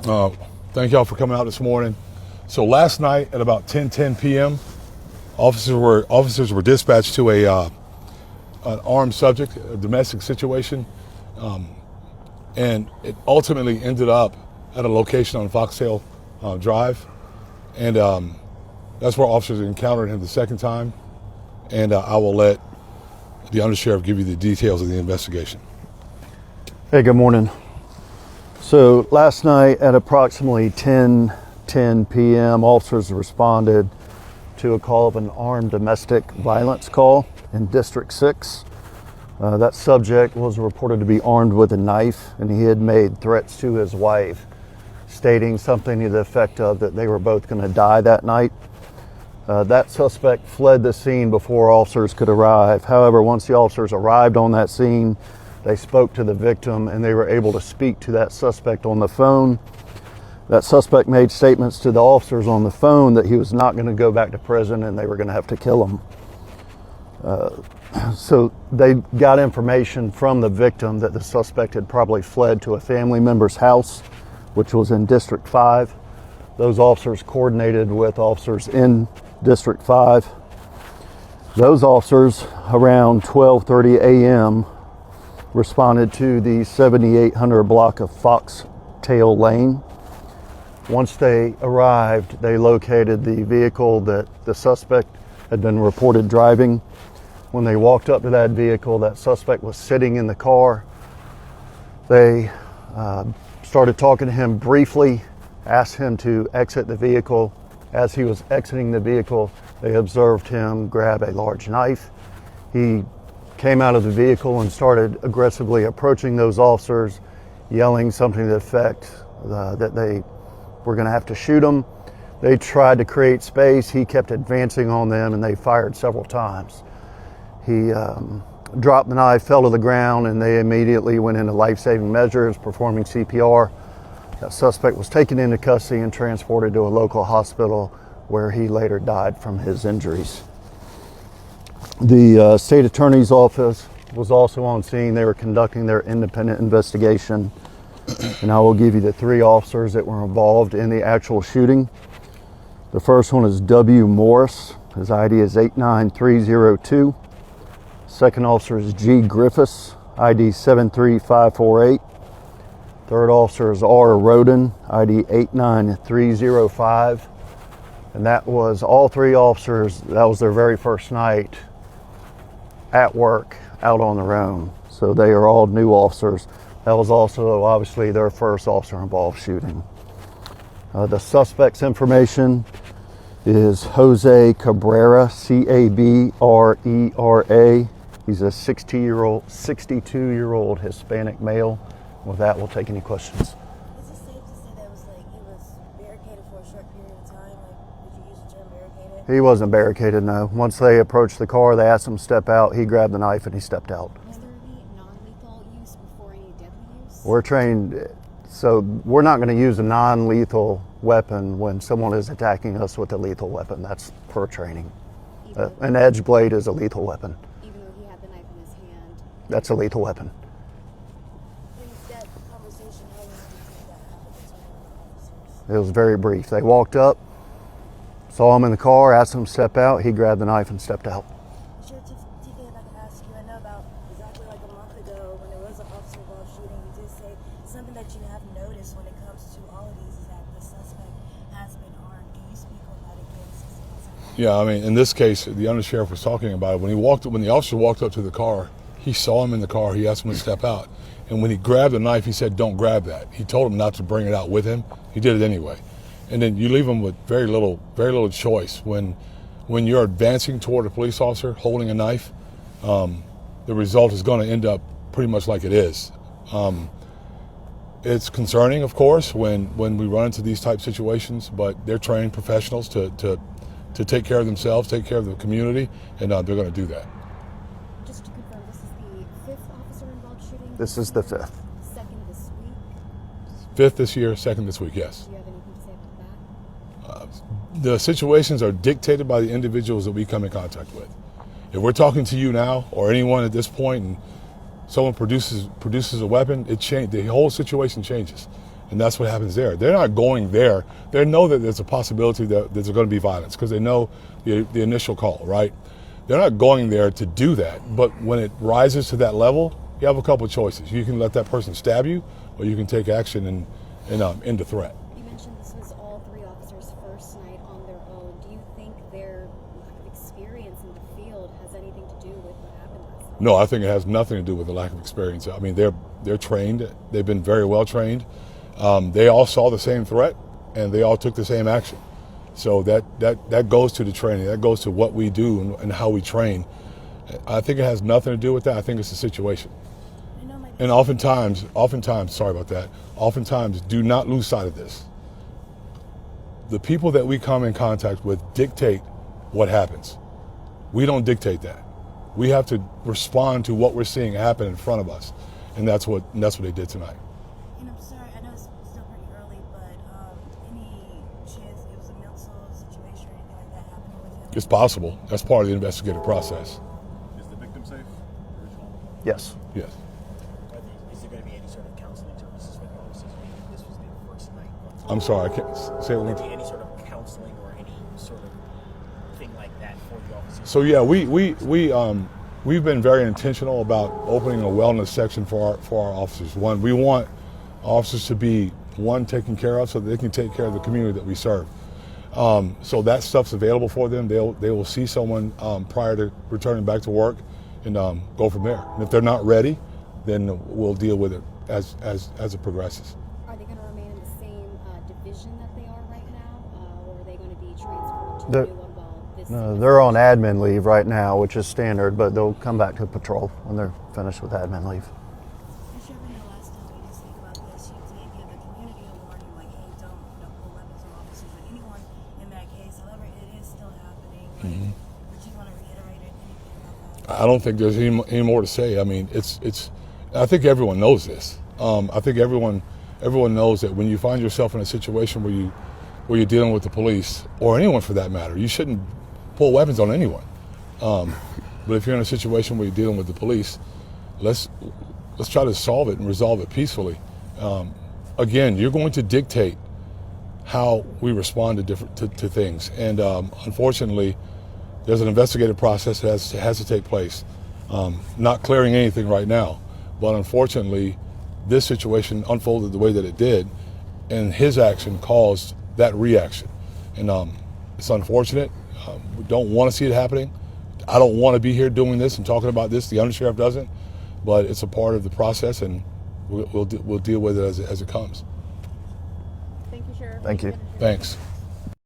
Thank y'all for coming out this morning. So last night at about 10:10 p.m., officers were dispatched to an armed subject, a domestic situation, and it ultimately ended up at a location on Foxtail Drive, and that's where officers encountered him the second time. And I will let the Undersheriff give you the details of the investigation. Hey, good morning. So last night at approximately 10:10 p.m., officers responded to a call of an armed domestic violence call in District 6. That subject was reported to be armed with a knife, and he had made threats to his wife, stating something to the effect of that they were both going to die that night. That suspect fled the scene before officers could arrive. However, once the officers arrived on that scene, they spoke to the victim and they were able to speak to that suspect on the phone. That suspect made statements to the officers on the phone that he was not going to go back to prison and they were going to have to kill him. So they got information from the victim that the suspect had probably fled to a family member's house, which was in District 5. Those officers coordinated with officers in District 5. Those officers around 12:30 a.m. responded to the 7800 block of Foxtail Lane. Once they arrived, they located the vehicle that the suspect had been reported driving. When they walked up to that vehicle, that suspect was sitting in the car. They started talking to him briefly, asked him to exit the vehicle. As he was exiting the vehicle, they observed him grab a large knife. He came out of the vehicle and started aggressively approaching those officers, yelling something to the effect that they were going to have to shoot him. They tried to create space. He kept advancing on them and they fired several times. He dropped the knife, fell to the ground, and they immediately went into life-saving measures, performing CPR. That suspect was taken into custody and transported to a local hospital where he later died from his injuries. The state attorney's office was also on scene. They were conducting their independent investigation, and I will give you the three officers that were involved in the actual shooting. The first one is W. Morris. His ID is 89302. Second officer is G. Griffiths, ID 73548. Third officer is R. Roden, ID 89305. And that was all three officers. That was their very first night at work, out on their own. So they are all new officers. That was also obviously their first officer involved shooting. The suspect's information is Jose Cabrera, Cabrera. He's a 62-year-old Hispanic male. With that, we'll take any questions. Is it safe to say that he was barricaded for a short period of time? Did you use the term barricaded? He wasn't barricaded, no. Once they approached the car, they asked him to step out. He grabbed the knife and he stepped out. Was there any non-lethal use before any deadly use? We're trained, so we're not going to use a non-lethal weapon when someone is attacking us with a lethal weapon. That's per training. An edge blade is a lethal weapon. Even though he had the knife in his hand? That's a lethal weapon. It was very brief. They walked up, saw him in the car, asked him to step out. He grabbed the knife and stepped out. Sure, TK, if I could ask you, I know about exactly like a month ago when there was an officer involved shooting, you did say something that you have noticed when it comes to all of these is that the suspect has been armed. Can you speak on that again? Yeah, I mean, in this case, the Undersheriff was talking about it. When the officer walked up to the car, he saw him in the car. He asked him to step out. And when he grabbed the knife, he said, "Don't grab that." He told him not to bring it out with him. He did it anyway. And then you leave him with very little choice. When you're advancing toward a police officer holding a knife, the result is going to end up pretty much like it is. It's concerning, of course, when we run into these type situations, but they're trained professionals to take care of themselves, take care of the community, and they're going to do that. Just to confirm, this is the fifth officer involved shooting? This is the fifth. Second this week? Fifth this year, second this week, yes. Do you have anything to say about that? The situations are dictated by the individuals that we come in contact with. If we're talking to you now or anyone at this point and someone produces a weapon, the whole situation changes. And that's what happens there. They're not going there. They know that there's a possibility that there's going to be violence because they know the initial call, right? They're not going there to do that. But when it rises to that level, you have a couple of choices. You can let that person stab you, or you can take action and end the threat. You mentioned this was all 3 officers' first night on their own. Do you think their lack of experience in the field has anything to do with what happened last night? No, I think it has nothing to do with the lack of experience. I mean, they're trained. They've been very well trained. They all saw the same threat, and they all took the same action. So that goes to the training. That goes to what we do and how we train. I think it has nothing to do with that. I think it's the situation. And oftentimes, sorry about that, oftentimes do not lose sight of this. The people that we come in contact with dictate what happens. We don't dictate that. We have to respond to what we're seeing happen in front of us. And that's what they did tonight. And I'm sorry, I know it's still pretty early, but any chance it was a mental situation or anything like that happening with him? It's possible. That's part of the investigative process. Is the victim safe? Original? Yes. Yes. Is there going to be any sort of counseling services for the officers? This was their first night. I'm sorry, I can't say it Will one there time. be any sort of counseling or any sort of thing like that for the officers? So yeah, we've been very intentional about opening a wellness section for our officers. One, we want officers to be taken care of so that they can take care of the community that we serve. So that stuff's available for them. They will see someone prior to returning back to work and go from there. And if they're not ready, then we'll deal with it as it progresses. Are they going to remain in the same division that they are right now, or are they going to be transferred to They're- a new one while this? No, they're on admin leave right now, which is standard, but they'll come back to patrol when they're finished with admin leave. And Sheriff, I know last time we did speak about this, you did give the community a warning, like, hey, don't pull weapons on officers or anyone in that case. However, it is still happening. Would you want to reiterate anything about that? I don't think there's any more to say. I mean, it's. I think everyone knows this. I think everyone knows that when you find yourself in a situation where you're dealing with the police or anyone for that matter, you shouldn't pull weapons on anyone. But if you're in a situation where you're dealing with the police, let's try to solve it and resolve it peacefully. Again, you're going to dictate how we respond to things, and unfortunately, there's an investigative process that has to take place. Not clearing anything right now, but unfortunately, this situation unfolded the way that it did, and his action caused that reaction. And it's unfortunate. We don't want to see it happening. I don't want to be here doing this and talking about this. The Undersheriff doesn't, but it's a part of the process, and we'll deal with it as it comes. Thank you, Sheriff. Thank you. Thanks.